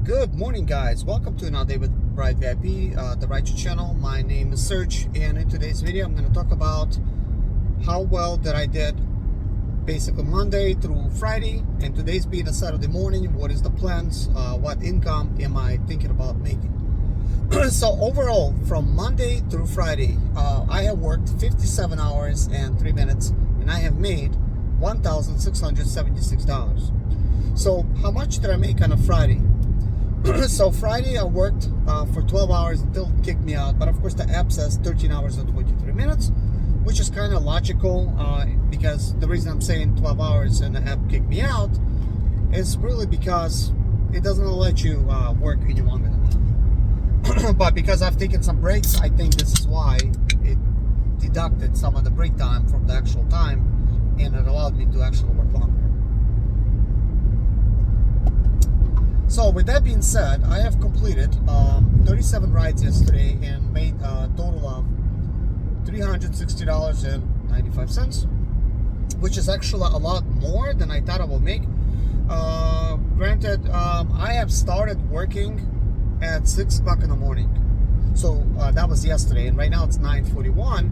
Good morning, guys. Welcome to another day with Ride VIP, the Rideshare channel. My name is Serge, and in today's video, I'm going to talk about how well that I did basically Monday through Friday, and today's being a Saturday morning. What is the plans? What income am I thinking about making? So overall, from Monday through Friday, I have worked 57 hours and 3 minutes, and I have made $1,676. So how much did I make on a Friday? So Friday I worked for 12 hours until it kicked me out, but of course the app says 13 hours and 23 minutes, which is kind of logical because the reason I'm saying 12 hours and the app kicked me out is really because it doesn't let you work any longer than that. But because I've taken some breaks, I think this is why it deducted some of the break time from the actual time, and it allowed me to actually work longer. So with that being said, I have completed 37 rides yesterday and made a total of $360.95, which is actually a lot more than I thought I would make. Granted, I have started working at 6 o'clock in the morning. So that was yesterday, and right now it's 9:41,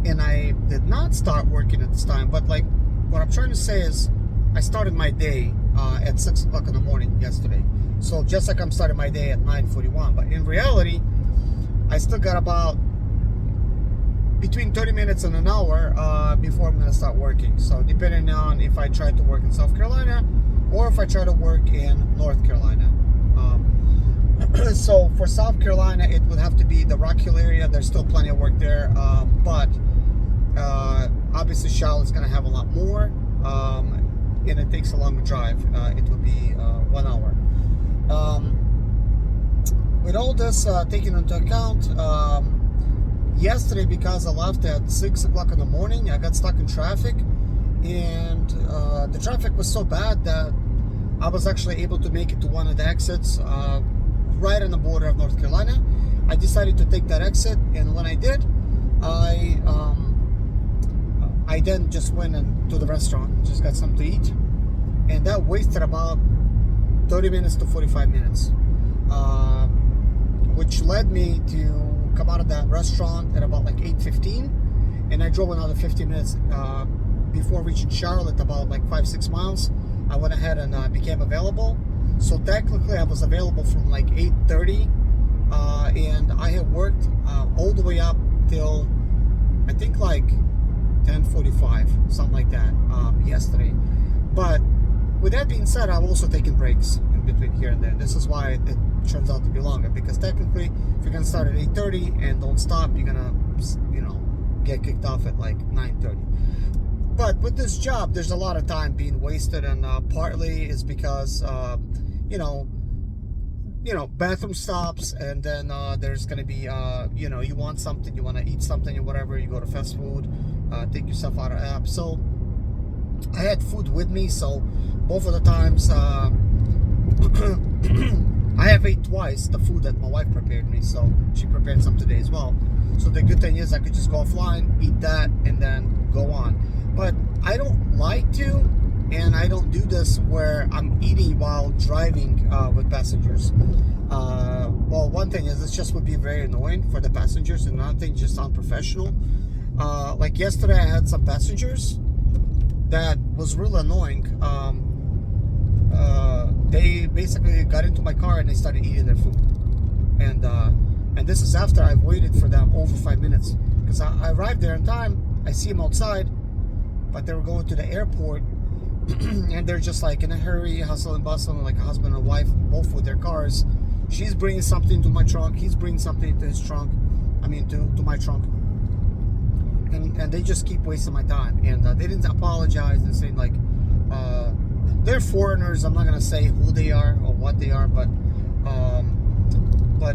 and I did not start working at this time. But like, what I'm trying to say is I started my day at 6 o'clock in the morning yesterday. So just like I'm starting my day at 9:41, but in reality, I still got about between 30 minutes and an hour before I'm gonna start working. So depending on if I try to work in South Carolina or if I try to work in North Carolina. So for South Carolina, it would have to be the Rock Hill area. There's still plenty of work there, but obviously Charlotte's gonna have a lot more, and it takes a longer drive. It would be 1 hour. With all this taken into account, yesterday, because I left at 6 o'clock in the morning, I got stuck in traffic, and the traffic was so bad that I was actually able to make it to one of the exits right on the border of North Carolina. I decided to take that exit, and when I did, I then just went to the restaurant, just got something to eat, and that wasted about 30 minutes to 45 minutes, which led me to come out of that restaurant at about like 8:15, and I drove another 15 minutes before reaching Charlotte, about like 5-6 miles. I went ahead and became available. So technically I was available from like 8:30, and I had worked all the way up till I think like 10:45, something like that, yesterday. But with that being said, I've also taken breaks in between here and there. This is why it turns out to be longer, because technically if you're gonna start at 8:30 and don't stop, you're gonna, get kicked off at like 9:30. But with this job, there's a lot of time being wasted, and partly is because bathroom stops, and then there's gonna be you want something, you want to eat something or whatever, you go to fast food, take yourself out of app. So I had food with me, so both of the times I have ate twice the food that my wife prepared me, so she prepared some today as well. So the good thing is I could just go offline, eat that, and then go on. But I don't like to, and I don't do this where I'm eating while driving with passengers. Well, one thing is it just would be very annoying for the passengers, and another thing, just unprofessional. Like yesterday I had some passengers that was really annoying. They basically got into my car and they started eating their food, and this is after I've waited for them over 5 minutes, because I arrived there in time. I see them outside, but they were going to the airport, and they're just like in a hurry, hustle and bustle, like a husband and wife, both with their cars. She's bringing something to my trunk, he's bringing something to his trunk, to my trunk, and they just keep wasting my time. And they didn't apologize and say like they're foreigners. I'm not gonna say who they are or what they are, but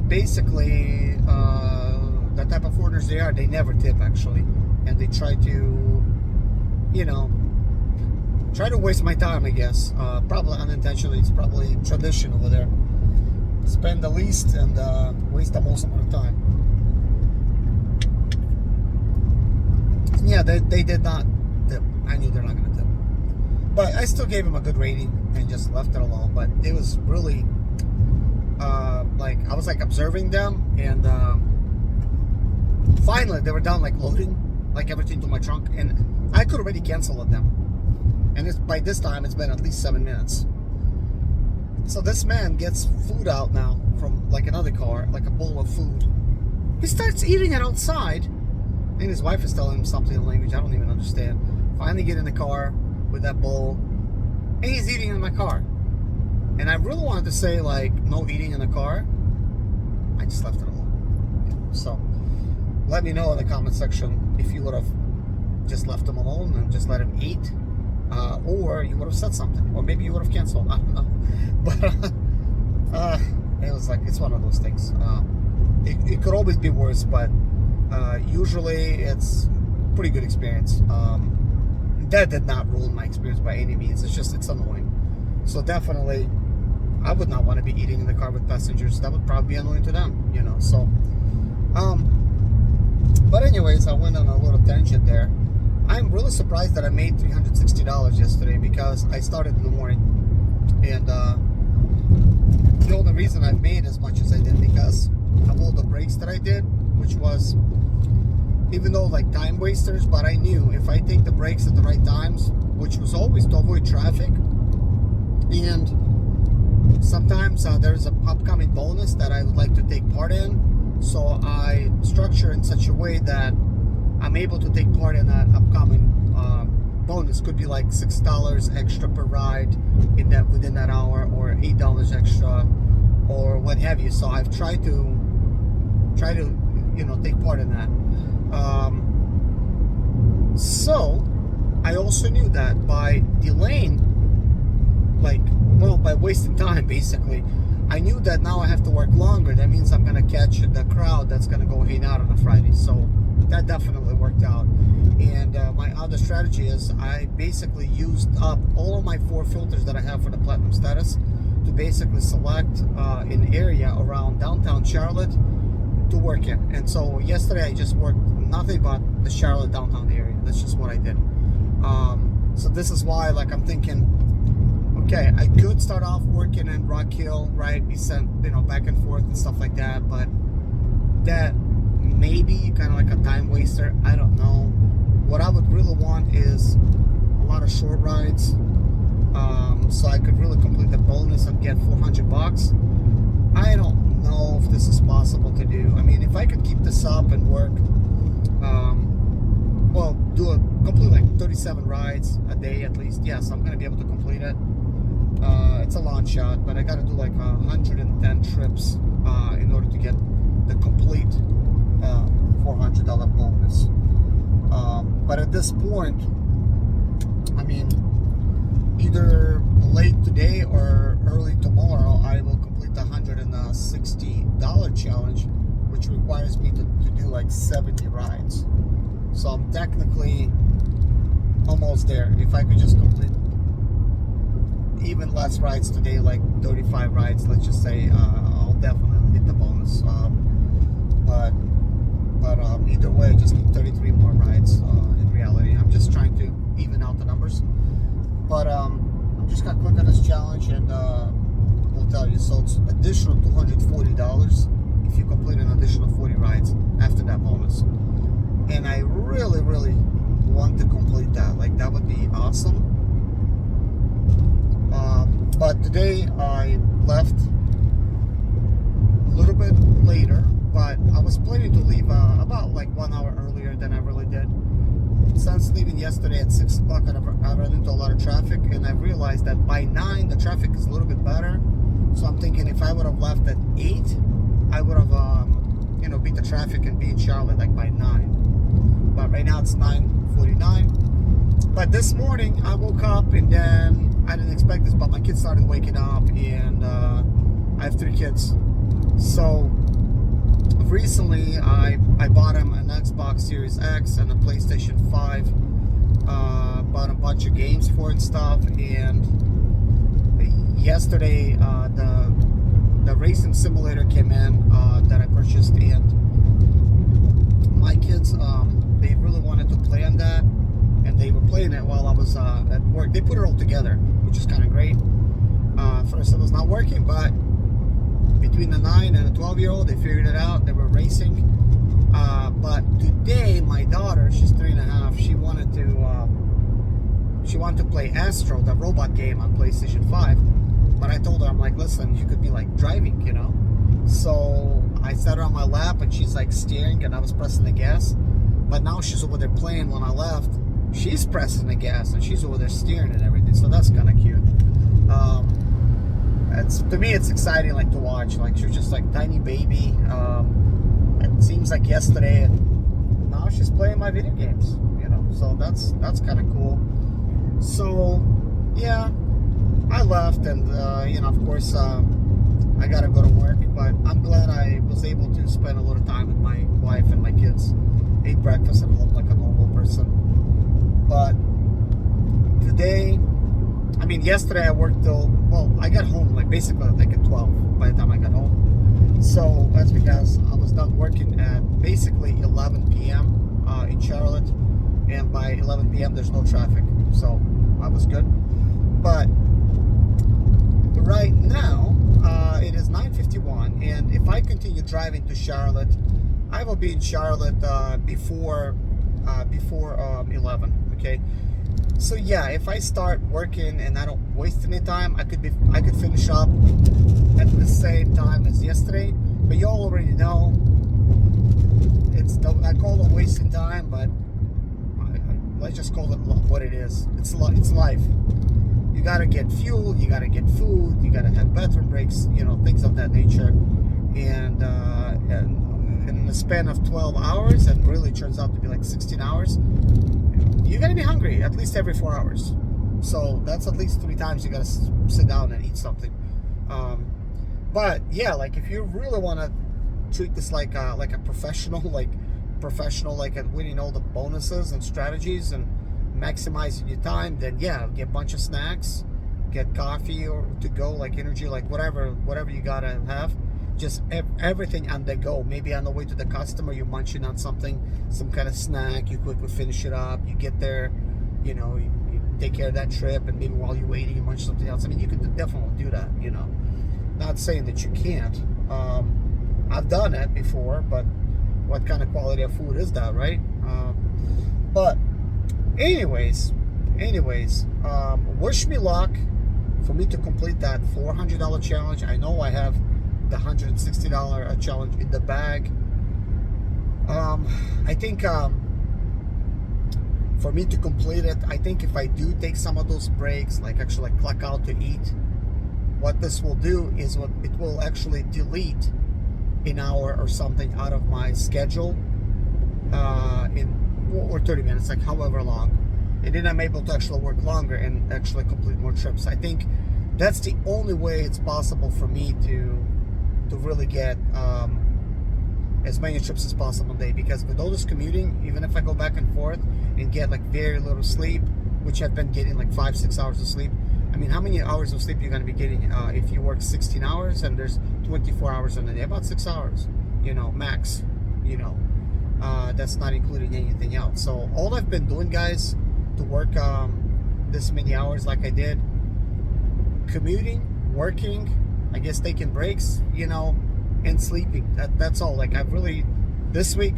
basically the type of foreigners they are, they never tip actually, and they try to waste my time, I guess. Probably unintentionally. It's probably tradition over there. Spend the least and waste the most amount of time. Yeah, they did not tip. I knew they're not gonna tip. But I still gave him a good rating and just left it alone. But it was really was like observing them, and finally they were done like loading like everything to my trunk, and I could already cancel on them. And by this time it's been at least 7 minutes. So this man gets food out now from like another car, like a bowl of food. He starts eating it outside, and his wife is telling him something in language I don't even understand. Finally get in the car with that bowl, and he's eating in my car. And I really wanted to say like no eating in the car. I just left it alone. So let me know in the comment section if you would have just left him alone and just let him eat, or you would have said something, or maybe you would have canceled. I don't know. But it was like, it's one of those things. It could always be worse, but usually it's pretty good experience. That did not ruin my experience by any means. It's just, it's annoying. So definitely, I would not want to be eating in the car with passengers. That would probably be annoying to them, you know. So, but anyways, I went on a little tangent there. I'm really surprised that I made $360 yesterday, because I started in the morning, and the only reason I made as much as I did because of all the breaks that I did, which was, even though like time wasters, but I knew if I take the breaks at the right times, which was always to avoid traffic, and sometimes there's an upcoming bonus that I would like to take part in, so I structure in such a way that I'm able to take part in that upcoming bonus. Could be like $6 extra per ride in that, within that hour, or $8 extra, or what have you. So I've tried to you know, take part in that. So I also knew that by delaying, like, well, by wasting time basically, I knew that now I have to work longer. That means I'm gonna catch the crowd that's gonna go hang out on a Friday. So that definitely worked out. And my other strategy is I basically used up all of my 4 filters that I have for the platinum status to basically select an area around downtown Charlotte to work in. And so yesterday I just worked nothing but the Charlotte downtown area. That's just what I did. So this is why, like, I'm thinking, okay, I could start off working in Rock Hill, right? Be sent, you know, back and forth and stuff like that, but that maybe kind of like a time waster. I don't know. What I would really want is a lot of short rides, so I could really complete the bonus and get $400. I don't know if this is possible to do. I mean, if I could keep this up and work, well, do a complete like 37 rides a day at least. Yes, I'm gonna be able to complete it. It's a long shot, but I gotta do like 110 trips in order to get the complete $400 bonus. But at this point, I mean, either late today or early tomorrow, I will complete the $160 challenge, which requires me to do like 70 rides. So I'm technically almost there. If I could just complete even less rides today, like 35 rides, let's just say, I'll definitely hit the bonus. But either way, I just need 33 more rides in reality. I'm just trying to even out the numbers. But I'm just gonna click on this challenge, and we'll tell you. So it's additional $240 if you complete an additional 40 rides after that bonus. And I really, really want to complete that. Like, that would be awesome. But today I left a little bit later, but I was planning to leave about like 1 hour earlier than I really did. Since leaving yesterday at 6 o'clock, I ran into a lot of traffic, and I realized that by 9 the traffic is a little bit better. So I'm thinking if I would have left at 8, I would have you know, beat the traffic and be in Charlotte like by 9. But right now it's 9:49. But this morning I woke up, and then I didn't expect this, but my kids started waking up, and I have 3 kids. So recently I bought them an Xbox Series X and a PlayStation 5. Bought a bunch of games for it and stuff. And yesterday the racing simulator came in that I purchased, and my kids they really wanted to play on that, and they were playing it while I was at work. They put it all together, which is kind of great. First it was not working, but it between a 9 and a 12-year-old. They figured it out. They were racing. But today, my daughter, she's 3.5. She wanted to play Astro, the robot game on PlayStation 5. But I told her, I'm like, listen, you could be like driving, you know. So I set her on my lap, and she's like steering, and I was pressing the gas. But now she's over there playing. When I left, she's pressing the gas, and she's over there steering and everything. So that's kind of cute. To me, it's exciting, like, to watch. Like, she's just like tiny baby. It seems like yesterday, and now she's playing my video games, you know. So that's kind of cool. So yeah, I left, and you know, of course, I gotta go to work. But I'm glad I was able to spend a little time with my wife and my kids. Ate breakfast at home like a normal person. But today, I mean, yesterday I worked till, well, I got home like basically like at 12 by the time I got home. So that's because I was done working at basically 11 p.m. In Charlotte, and by 11 p.m. there's no traffic, so I was good. But right now it is 9:51, and if I continue driving to Charlotte, I will be in Charlotte before 11. Okay. So yeah, if I start working and I don't waste any time, I could finish up at the same time as yesterday. But you all already know, I call it wasting time, but let's just call it what it is. It's life. You gotta get fuel, you gotta get food, you gotta have bathroom breaks, you know, things of that nature. And in the span of 12 hours, and really turns out to be like 16 hours, you're gonna be hungry at least every 4 hours. So that's at least 3 times you gotta sit down and eat something. But yeah, like, if you really want to treat this like a professional, like at winning all the bonuses and strategies and maximizing your time, then yeah, get a bunch of snacks, get coffee or to go, like energy, like whatever you gotta have. Just everything on the go. Maybe on the way to the customer, you're munching on something, some kind of snack. You quickly finish it up. You get there, you know, you take care of that trip, and maybe while you're waiting, you munch something else. I mean, you could definitely do that, you know. Not saying that you can't. I've done it before, but what kind of quality of food is that, right? But anyways, wish me luck for me to complete that $400 challenge. I know I have the $160 challenge in the bag. I think for me to complete it, I think if I do take some of those breaks, like actually clock out to eat, what this will do is it will actually delete an hour or something out of my schedule or 30 minutes, like however long, and then I'm able to actually work longer and actually complete more trips. I think that's the only way it's possible for me to really get as many trips as possible a day, because with all this commuting, even if I go back and forth and get like very little sleep, which I've been getting like 5-6 hours of sleep. I mean, how many hours of sleep you're going to be getting if you work 16 hours and there's 24 hours in a day? About 6 hours, you know, max, you know. That's not including anything else. So all I've been doing, guys, to work this many hours like I did, commuting, working, I guess taking breaks, you know, and sleeping. That's all. Like, I've really, this week,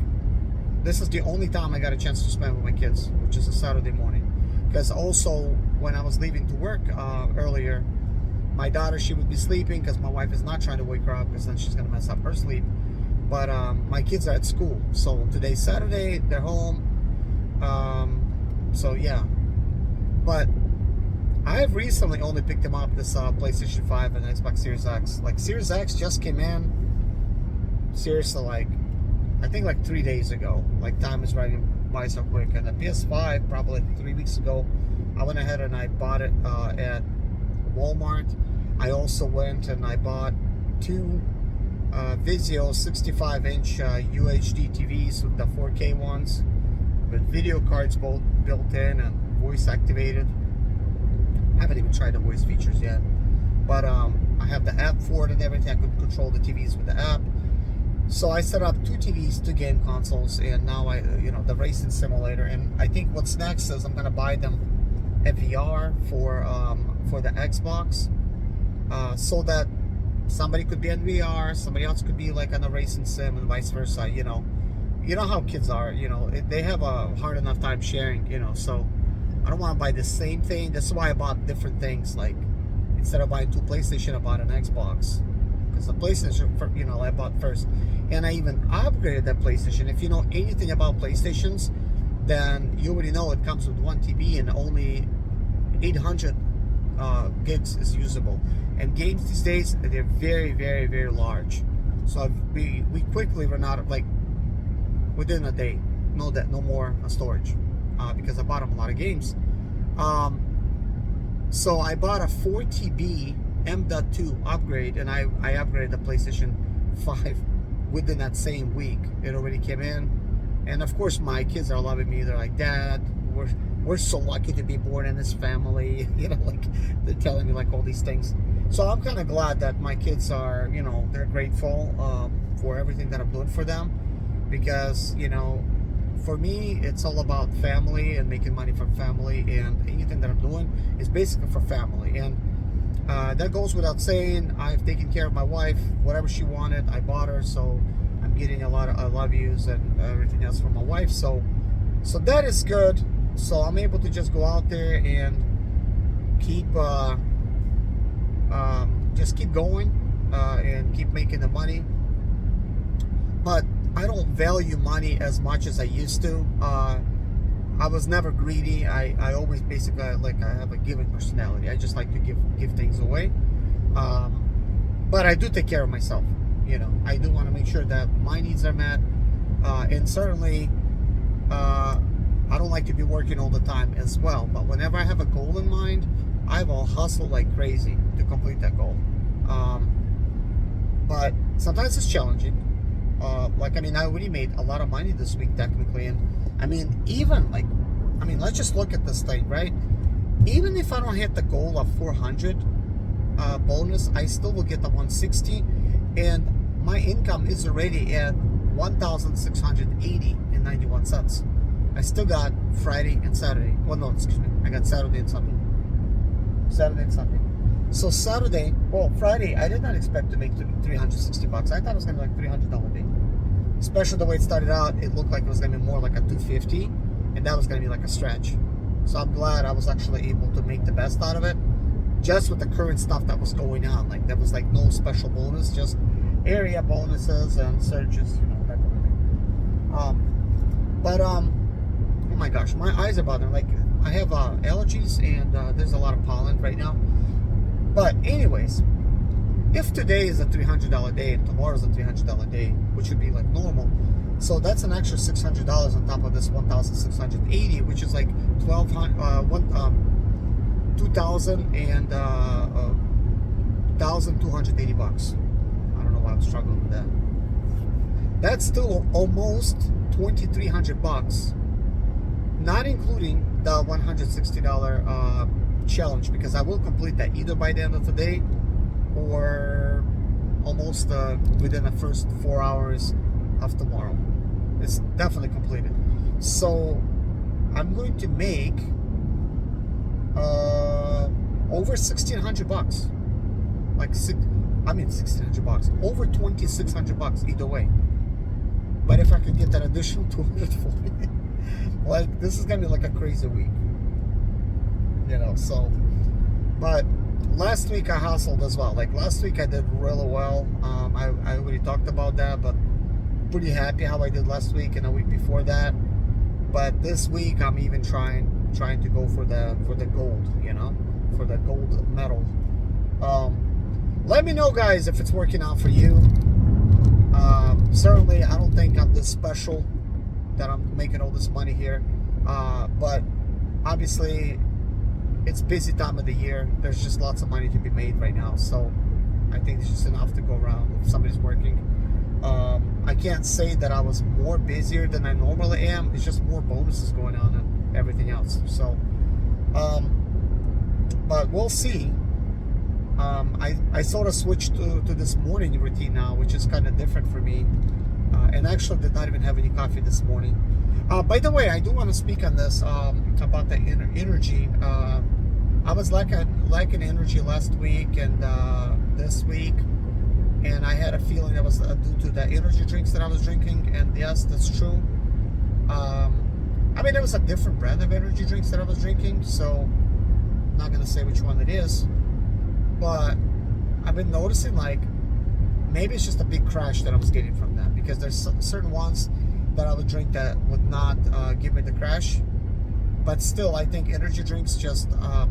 this is the only time I got a chance to spend with my kids, which is a Saturday morning. Because also, when I was leaving to work earlier, my daughter, she would be sleeping because my wife is not trying to wake her up, because then she's going to mess up her sleep. But my kids are at school. So today's Saturday, they're home. So yeah. But I've recently only picked them up, this PlayStation 5 and Xbox Series X. Like, Series X just came in, seriously, like, I think like 3 days ago. Like, time is riding by so quick. And the PS5, probably 3 weeks ago, I went ahead and I bought it at Walmart. I also went and I bought 2 Vizio 65-inch UHD TVs, with the 4K ones, with video cards both built in and voice activated. I haven't even tried the voice features yet, but I have the app for it and everything. I could control the TVs with the app. So I set up 2 TVs, 2 game consoles, and now the racing simulator. And I think what's next is I'm gonna buy them a VR for the Xbox, so that somebody could be in VR, somebody else could be like on a racing sim, and vice versa. You know how kids are. They have a hard enough time sharing. So I don't want to buy the same thing. That's why I bought different things. Like instead of buying 2 PlayStation, I bought an Xbox, because the PlayStation, I bought first, and I even upgraded that PlayStation. If you know anything about PlayStations, then you already know it comes with 1 TB and only 800 gigs is usable. And games these days, they're very, very, very large. So we quickly run out of, like, within a day, no more storage, because I bought them a lot of games. So I bought a 4 TB M.2 upgrade, and I upgraded the PlayStation 5 within that same week. It already came in, and of course my kids are loving me. They're like, "Dad, we're so lucky to be born in this family." Like they're telling me like all these things. So I'm kind of glad that my kids are, they're grateful for everything that I'm doing for them, because for me it's all about family and making money from family, and anything that I'm doing is basically for family. And that goes without saying. I've taken care of my wife. Whatever she wanted, I bought her. So I'm getting a lot of I love yous and everything else from my wife. So that is good. So I'm able to just go out there and keep just keep going and keep making the money. But I don't value money as much as I used to. I was never greedy. I always basically, like, I have a giving personality. I just like to give things away. But I do take care of myself. I do want to make sure that my needs are met. And certainly, I don't like to be working all the time as well. But whenever I have a goal in mind, I will hustle like crazy to complete that goal. But sometimes it's challenging. I already made a lot of money this week technically, and let's just look at this thing, right? Even if I don't hit the goal of 400 bonus, I still will get the 160, and my income is already at 1,680.91 cents. I still got Friday and Saturday. Well, no, excuse me. I got Saturday and Sunday. So Friday, I did not expect to make $360. I thought it was gonna be like $300 day. Especially the way it started out, it looked like it was gonna be more like a 250, and that was gonna be like a stretch. So I'm glad I was actually able to make the best out of it, just with the current stuff that was going on. Like there was like no special bonus, just area bonuses and surges, that kind of thing. Oh my gosh, my eyes are bothering. Like I have allergies, and there's a lot of pollen right now. But anyways, if today is a $300 day and tomorrow is a $300 day, which would be like normal, so that's an extra $600 on top of this 1,680, which is like 1,280 bucks. I don't know why I'm struggling with that. That's still almost 2,300 bucks, not including the $160 challenge, because I will complete that either by the end of the day or almost within the first 4 hours of tomorrow. It's definitely completed. So I'm going to make over 1,600 bucks. Like 1,600 bucks, over 2,600 bucks either way. But if I could get that additional 240, like this is gonna be like a crazy week. So, but last week I hustled as well. Like last week I did really well. I already talked about that, but pretty happy how I did last week and a week before that. But this week I'm even trying to go for the gold, for the gold medal. Let me know, guys, if it's working out for you. Certainly I don't think I'm this special that I'm making all this money here, but obviously it's busy time of the year. There's just lots of money to be made right now, so I think it's just enough to go around if somebody's working. I can't say that I was more busier than I normally am. It's just more bonuses going on and everything else. So but we'll see. I sort of switched to this morning routine now, which is kind of different for me, and actually did not even have any coffee this morning. By the way, I do want to speak on this about the energy. I was lacking energy last week, and this week and I had a feeling that was due to the energy drinks that I was drinking. And yes, that's true. I mean, it was a different brand of energy drinks that I was drinking, so I'm not gonna say which one it is. But I've been noticing, like, maybe it's just a big crash that I was getting from that, because there's certain ones that I would drink that would not give me the crash. But still, I think energy drinks just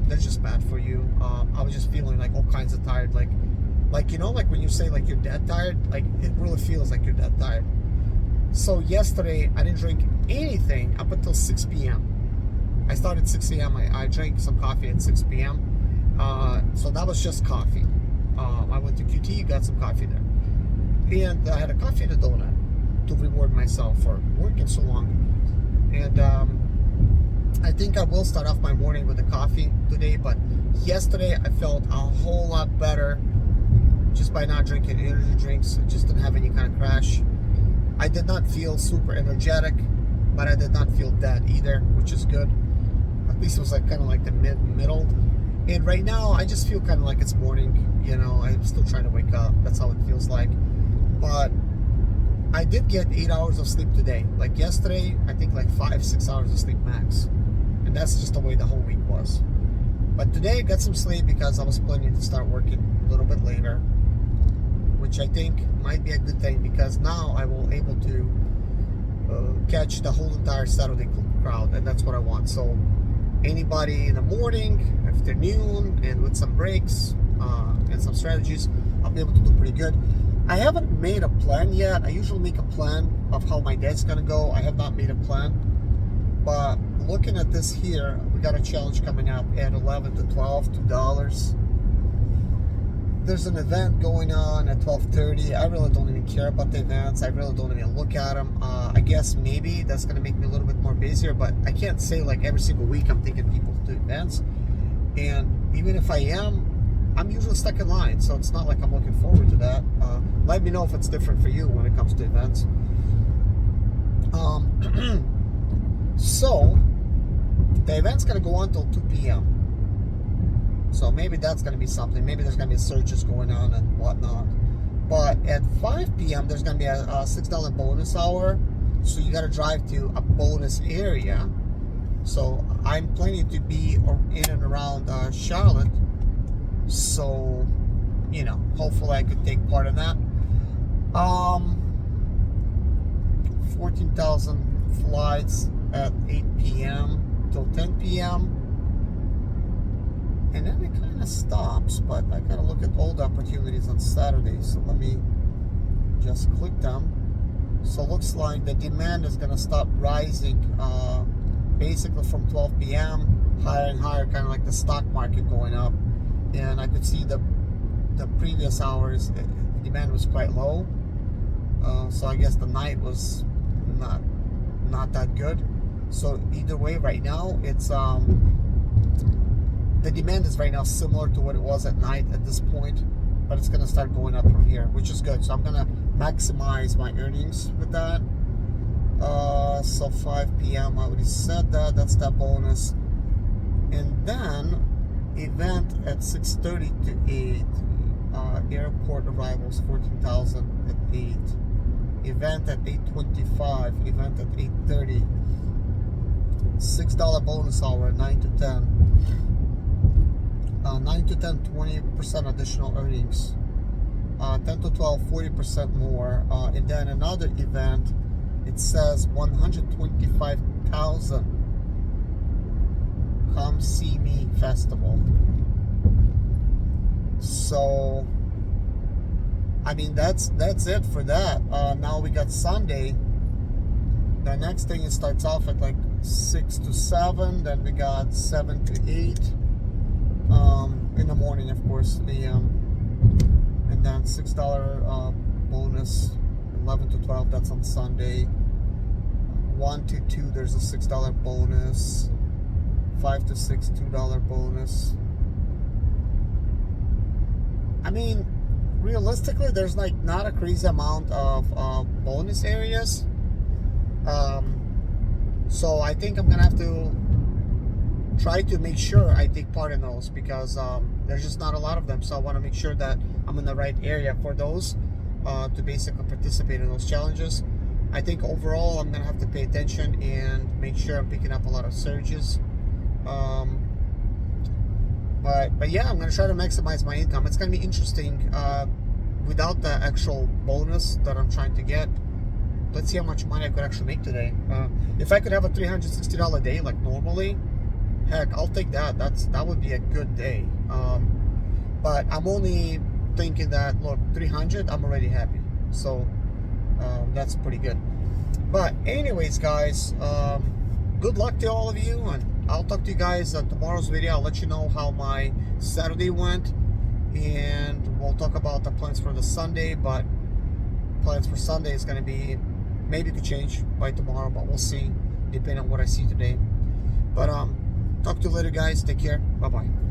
they're just bad for you. I was just feeling like all kinds of tired, like you know, like when you say like you're dead tired, like it really feels like you're dead tired. So yesterday I didn't drink anything up until 6 p.m. I started 6 a.m. I drank some coffee at 6 p.m. So that was just coffee. I went to QT, got some coffee there, and I had a coffee and a donut to reward myself for working so long. And I think I will start off my morning with a coffee today, but yesterday I felt a whole lot better just by not drinking energy drinks. I just didn't have any kind of crash. I did not feel super energetic, but I did not feel dead either, which is good. At least it was like kind of like the middle. And right now I just feel kind of like it's morning. You know, I'm still trying to wake up. That's how it feels like. But I did get 8 hours of sleep today. Like yesterday, I think like 5-6 hours of sleep max. And that's just the way the whole week was. But today I got some sleep because I was planning to start working a little bit later, which I think might be a good thing, because now I will able to catch the whole entire Saturday crowd, and that's what I want. So anybody in the morning, afternoon, and with some breaks and some strategies, I'll be able to do pretty good. I haven't made a plan yet. I usually make a plan of how my day's gonna go. I have not made a plan, but looking at this here, we got a challenge coming up at 11 to 12, $2. There's an event going on at 12:30. I really don't even care about the events. I really don't even look at them. I guess maybe that's gonna make me a little bit more busier, but I can't say like every single week I'm taking people to events. And even if I am, I'm usually stuck in line, so it's not like I'm looking forward to that. Let me know if it's different for you when it comes to events. So the event's gonna go on till 2 p.m. So maybe that's gonna be something. Maybe there's gonna be searches going on and whatnot. But at 5 p.m. there's gonna be a $6 bonus hour. So you gotta drive to a bonus area. So I'm planning to be in and around Charlotte. So, you know, hopefully I could take part in that. 14,000 flights at 8 p.m. till 10 p.m. And then it kind of stops, but I gotta look at all the opportunities on Saturday. So let me just click them. So it looks like the demand is gonna stop rising basically from 12 p.m. higher and higher, kind of like the stock market going up. And I could see the previous hours, the demand was quite low. So I guess the night was not that good. So either way, right now it's the demand is right now similar to what it was at night at this point, but it's gonna start going up from here, which is good. So I'm gonna maximize my earnings with that. So 5 p.m. I already said that. That's that bonus. And then event at 6:30 to 8. Airport arrivals 14,000 at 8. Event at 8:25. Event at 8:30. $6 bonus hour 9 to 10. 9 to 10, 20% additional earnings. 10 to 12, 40% more. And then another event, it says 125,000. Come See Me Festival. So, I mean, that's it for that. Now we got Sunday. The next thing, it starts off at like 6 to 7. Then we got 7 to 8. In the morning, of course, AM. And then $6 bonus. 11 to 12, that's on Sunday. 1 to 2, there's a $6 bonus. 5 to 6, $2 bonus. I mean, realistically, there's like not a crazy amount of bonus areas. So I think I'm gonna have to try to make sure I take part in those, because there's just not a lot of them. So I want to make sure that I'm in the right area for those, to basically participate in those challenges. I think overall I'm gonna have to pay attention and make sure I'm picking up a lot of surges. But yeah, I'm gonna try to maximize my income. It's gonna be interesting without the actual bonus that I'm trying to get. Let's see how much money I could actually make today. If I could have a $360 day like normally, heck, I'll take that. That would be a good day. But I'm only thinking that, look, 300, I'm already happy. So that's pretty good. But anyways, guys, good luck to all of you, and I'll talk to you guys on tomorrow's video. I'll let you know how my Saturday went, and we'll talk about the plans for the Sunday. But plans for Sunday is going to be, maybe to change by tomorrow, but we'll see, depending on what I see today. But talk to you later, guys. Take care. Bye bye.